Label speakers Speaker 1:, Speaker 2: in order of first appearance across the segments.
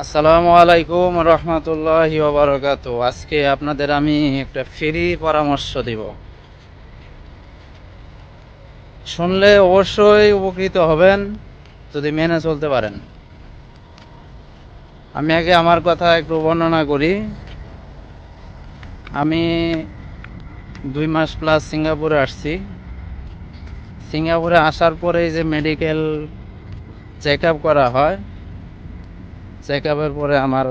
Speaker 1: আসসালামু আলাইকুম রহমতুল্লাহি ওয়া বারাকাতুহু। আজকে আপনাদের আমি একটা ফ্রি পরামর্শ দিব, শুনলে অবশ্যই উপকৃত হবেন যদি মেনে চলতে পারেন। আমি আগে আমার কথা একটু বর্ণনা করি। আমি 2 মাস প্লাস সিঙ্গাপুরে আসছি। সিঙ্গাপুরে আসার পরে যে মেডিকেল চেক আপ করা হয়, চেক আপের পরে আমার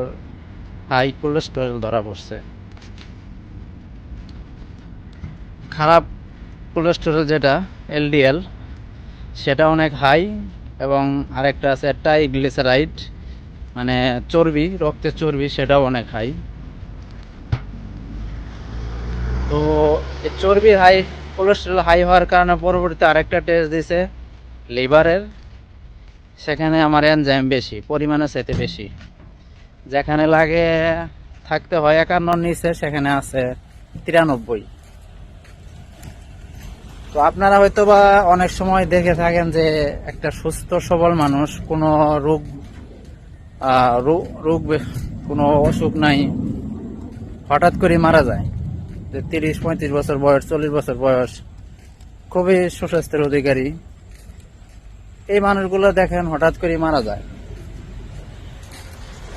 Speaker 1: হাই কোলেস্টেরল ধরা পড়ছে। খারাপ কোলেস্টেরল যেটা এলডিএল, সেটা অনেক হাই, এবং আরেকটা আছে ট্রাইগ্লিসারাইড, মানে চর্বি, রক্তের চর্বি, সেটাও অনেক হাই। তো এই চর্বি হাই, কোলেস্টেরল হাই হওয়ার কারণে পরবর্তীতে আরেকটা টেস্ট দিছে লিভারের। সেখানে আমার এনজাইম বেশি, পরিমাণে চাইতে বেশি। যেখানে লাগে থাকতে হয় 51 নিচে, সেখানে আছে 93। তো আপনারা হয়তো বা অনেক সময় দেখে থাকেন যে একটা সুস্থ সবল মানুষ, কোনো রোগ রোগ কোনো অসুখ নাই, হঠাৎ করে মারা যায়। যে 30-35 বছর বয়স, 40 বছর বয়স, খুবই সুস্বাস্থ্যের অধিকারী, এই মানুষগুলো দেখেন হঠাৎ করে মারা যায়।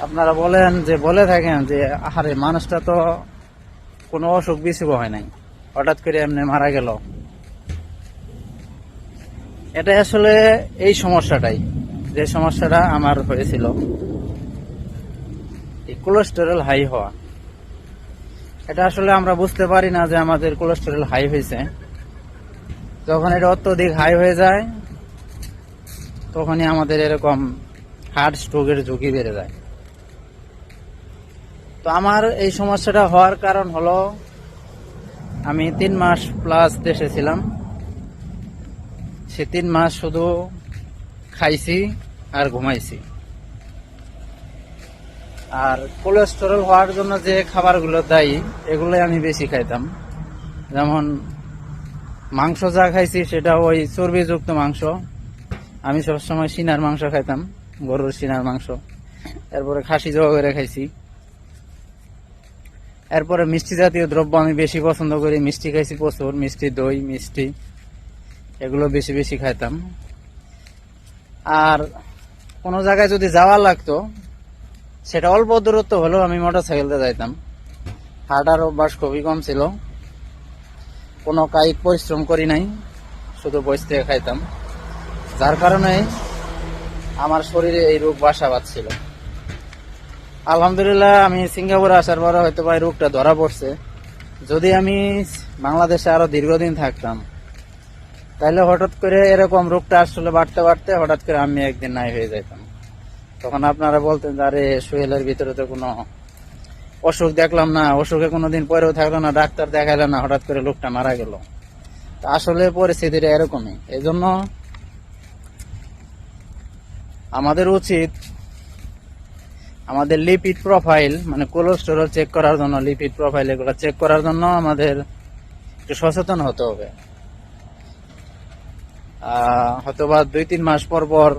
Speaker 1: আপনারা বলে থাকেন যে আহারে, মানুষটা তো কোনো অসুখ বিসুখ হয় নাই, হঠাৎ করে এমনি মারা গেল। এটা আসলে এই সমস্যাটাই, যে সমস্যাটা আমার হয়েছিল, এই কোলেস্টেরল হাই হওয়া। এটা আসলে আমরা বুঝতে পারি না যে আমাদের কোলেস্টেরল হাই হয়েছে। যখন এটা অত্যধিক হাই হয়ে যায়, তখনই আমাদের এরকম হার্ট স্ট্রোকের ঝুঁকি বেড়ে যায়। তো আমার এই সমস্যাটা হওয়ার কারণ হলো, আমি 3 মাস প্লাস দেশে ছিলাম। সে 3 মাস শুধু খাইছি আর ঘুমাইছি। আর কোলেস্টেরল হওয়ার জন্য যে খাবারগুলো দায়ী, এগুলোই আমি বেশি খাইতাম। যেমন মাংস যা খাইছি, সেটা ওই চর্বিযুক্ত মাংস। আমি সবসময় সিনার মাংস খাইতাম, গরুর সিনার মাংস। এরপরে খাসি জবা করে খাইছি। এরপরে মিষ্টি জাতীয় দ্রব্য আমি বেশি পছন্দ করি, মিষ্টি খাইছি প্রচুর, মিষ্টি, দই, মিষ্টি, এগুলো বেশি বেশি খাইতাম। আর কোনো জায়গায় যদি যাওয়া লাগতো, সেটা অল্প দূরত্ব হলেও আমি মোটরসাইকেলতে যাইতাম। হাঁটার অভ্যাস খুবই কম ছিল, কোনো কায়িক পরিশ্রম করি নাই, শুধু বসে থেকে খাইতাম। যার কারণে আমার শরীরে এই রোগ বাসা বাঁধছিল। আলহামদুলিল্লাহ, আমি সিঙ্গাপুরে আসার পরে হয়তো এই রোগটা ধরা পড়ছে। যদি আমি বাংলাদেশে আরো দীর্ঘদিন থাকতাম, তাহলে হঠাৎ করে এরকম রোগটা আসলে বাড়তে বাড়তে হঠাৎ করে আমি একদিন নাই হয়ে যেতাম। তখন আপনারা বলতেন যে আরে, সোহেলের ভিতরে তো কোনো অসুখ দেখলাম না, অসুখে কোনোদিন পরেও থাকলো না, ডাক্তার দেখাইলো না, হঠাৎ করে লোকটা মারা গেল। আসলে পরিস্থিতিটা এরকমই। এই জন্য আমাদের উচিত আমাদের লিপিড প্রোফাইল, মানে কোলেস্টেরল চেক করার জন্য, লিপিড প্রোফাইল এগুলো চেক করার জন্য আমাদের একটু সচেতন হতে হবে। হয়তোবা 2-3 মাস পর পর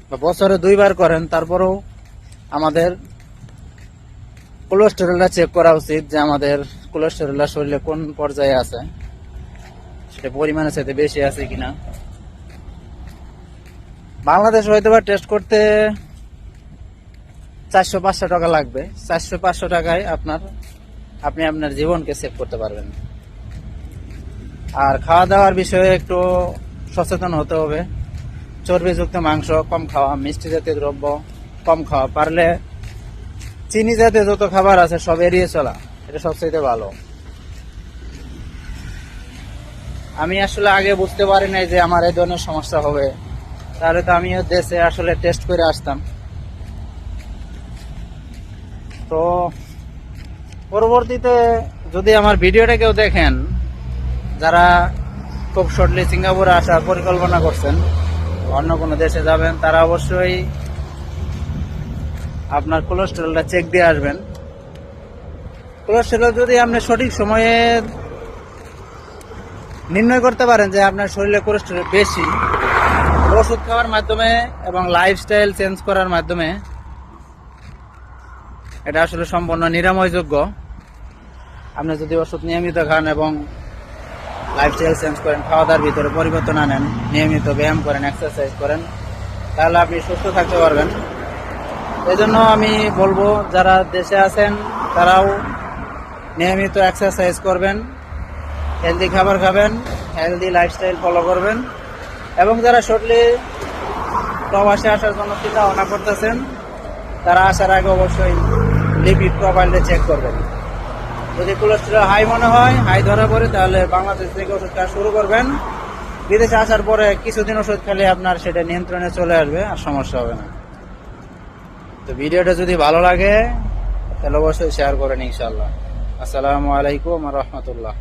Speaker 1: বা বছরে 2 বার করেন, তারপরেও আমাদের কোলেস্টেরলটা চেক করা উচিত, যে আমাদের কোলেস্টেরলটা শরীরে কোন পর্যায়ে আছে, সেটা পরিমাণের সাথে বেশি আছে কিনা। বাংলাদেশে হয়তোবা টেস্ট করতে 400-500 টাকা লাগবে। 400-500 টাকায় আপনি আপনার জীবনকে সেভ করতে পারবেন। আর খাওয়া দাওয়ার বিষয়ে একটু সচেতন হতে হবে। চর্বিযুক্ত মাংস কম খাওয়া, মিষ্টি জাতীয় দ্রব্য কম খাওয়া, পারলে চিনি জাতীয় যত খাবার আছে সব এড়িয়ে চলা, এটা সবচেয়ে ভালো। আমি আসলে আগে বুঝতে পারি নাই যে আমার এই ধরনের সমস্যা হবে, তাহলে তো আমিও দেশে আসলে টেস্ট করে আসতাম। তো পরবর্তীতে যদি আমার ভিডিওটা কেউ দেখেন, যারা খুব শর্টলি সিঙ্গাপুরে আসার পরিকল্পনা করছেন, অন্য কোনো দেশে যাবেন, তারা অবশ্যই আপনার কোলেস্টেরলটা চেক দিয়ে আসবেন। কোলেস্টেরল যদি আপনি সঠিক সময়ে নির্ণয় করতে পারেন যে আপনার শরীরে কোলেস্টেরল বেশি, ওষুধ খাওয়ার মাধ্যমে এবং লাইফস্টাইল চেঞ্জ করার মাধ্যমে এটা আসলে সম্পূর্ণ নিরাময়যোগ্য। আপনি যদি ওষুধ নিয়মিত খান এবং লাইফস্টাইল চেঞ্জ করেন, খাওয়া দাওয়ার ভিতরে পরিবর্তন আনেন, নিয়মিত ব্যায়াম করেন, এক্সারসাইজ করেন, তাহলে আপনি সুস্থ থাকতে পারবেন। এই জন্য আমি বলবো যারা দেশে আছেন তারাও নিয়মিত এক্সারসাইজ করবেন, হেলদি খাবার খাবেন, হেলদি লাইফস্টাইল ফলো করবেন, এবং যারা শর্টলি প্রবাসে আসার জন্য চিন্তা ভাবনা করতেছেন তারা আসার আগে অবশ্যই লিপিড প্রোফাইলটা চেক করবেন। যদি কোলেস্টেরল হাই মনে হয়, হাই ধরা পড়ে, তাহলে বাংলাদেশ থেকে ওষুধ খাওয়া শুরু করবেন। বিদেশে আসার পরে কিছুদিন ওষুধ খেলে আপনার সেটা নিয়ন্ত্রণে চলে আসবে, আর সমস্যা হবে না। তো ভিডিওটা যদি ভালো লাগে তাহলে অবশ্যই শেয়ার করেন ইনশাআল্লাহ। আসসালামু আলাইকুম ওয়া রাহমাতুল্লাহ।